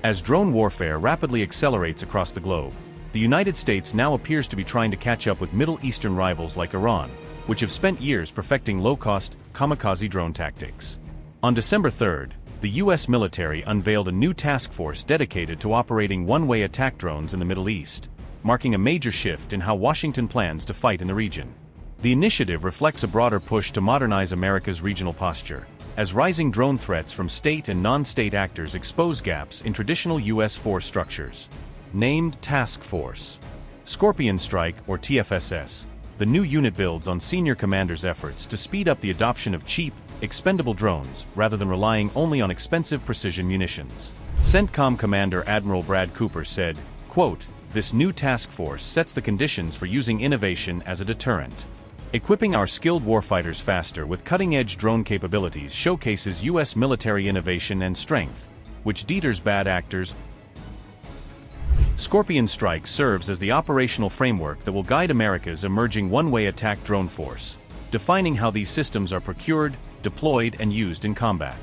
As drone warfare rapidly accelerates across the globe, the United States now appears to be trying to catch up with Middle Eastern rivals like Iran, which have spent years perfecting low-cost, kamikaze drone tactics. On December 3rd, the U.S. military unveiled a new task force dedicated to operating one-way attack drones in the Middle East, marking a major shift in how Washington plans to fight in the region. The initiative reflects a broader push to modernize America's regional posture, as rising drone threats from state and non-state actors expose gaps in traditional U.S. force structures. Named Task Force Scorpion Strike, or TFSS, the new unit builds on senior commanders' efforts to speed up the adoption of cheap, expendable drones rather than relying only on expensive precision munitions. CENTCOM Commander Admiral Brad Cooper said, quote, "This new task force sets the conditions for using innovation as a deterrent. Equipping our skilled warfighters faster with cutting-edge drone capabilities showcases U.S. military innovation and strength, which deters bad actors." Scorpion Strike serves as the operational framework that will guide America's emerging one-way attack drone force, defining how these systems are procured, deployed, and used in combat.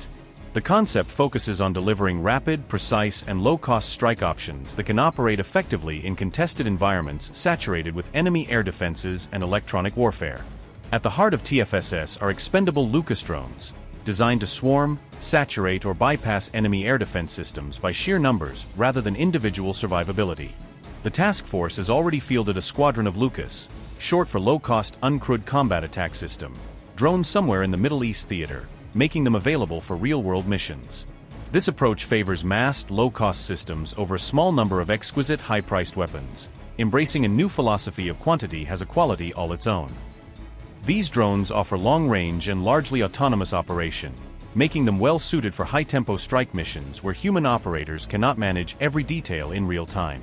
The concept focuses on delivering rapid, precise, and low-cost strike options that can operate effectively in contested environments saturated with enemy air defenses and electronic warfare. At the heart of TFSS are expendable Lucas drones, designed to swarm, saturate, or bypass enemy air defense systems by sheer numbers rather than individual survivability. The task force has already fielded a squadron of Lucas, short for Low-Cost Uncrewed Combat Attack System, drones somewhere in the Middle East theater, making them available for real-world missions. This approach favors massed, low-cost systems over a small number of exquisite, high-priced weapons. Embracing a new philosophy of quantity has a quality all its own. These drones offer long-range and largely autonomous operation, making them well-suited for high-tempo strike missions where human operators cannot manage every detail in real time.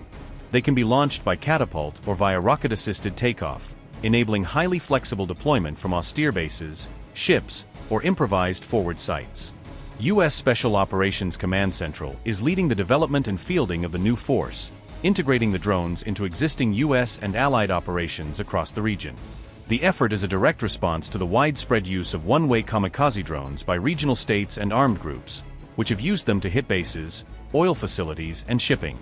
They can be launched by catapult or via rocket-assisted takeoff, enabling highly flexible deployment from austere bases, ships, or improvised forward sites. U.S. Special Operations Command Central is leading the development and fielding of the new force, integrating the drones into existing U.S. and allied operations across the region. The effort is a direct response to the widespread use of one-way kamikaze drones by regional states and armed groups, which have used them to hit bases, oil facilities, and shipping.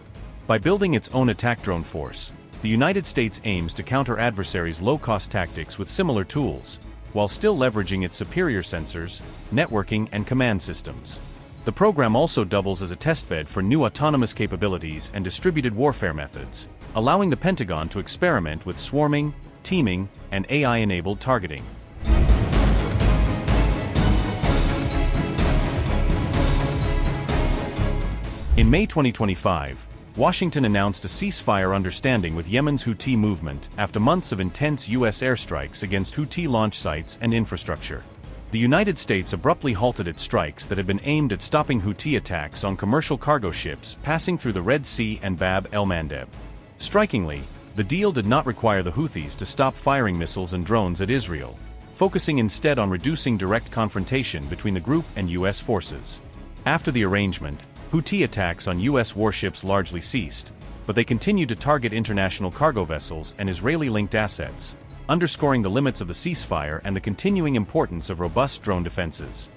By building its own attack drone force, the United States aims to counter adversaries' low-cost tactics with similar tools, while still leveraging its superior sensors, networking, and command systems. The program also doubles as a testbed for new autonomous capabilities and distributed warfare methods, allowing the Pentagon to experiment with swarming, teaming, and AI-enabled targeting. In May 2025, Washington announced a ceasefire understanding with Yemen's Houthi movement after months of intense U.S. airstrikes against Houthi launch sites and infrastructure. The United States abruptly halted its strikes that had been aimed at stopping Houthi attacks on commercial cargo ships passing through the Red Sea and Bab el-Mandeb. Strikingly, the deal did not require the Houthis to stop firing missiles and drones at Israel, focusing instead on reducing direct confrontation between the group and U.S. forces. After the arrangement, Houthi attacks on U.S. warships largely ceased, but they continued to target international cargo vessels and Israeli-linked assets, underscoring the limits of the ceasefire and the continuing importance of robust drone defenses.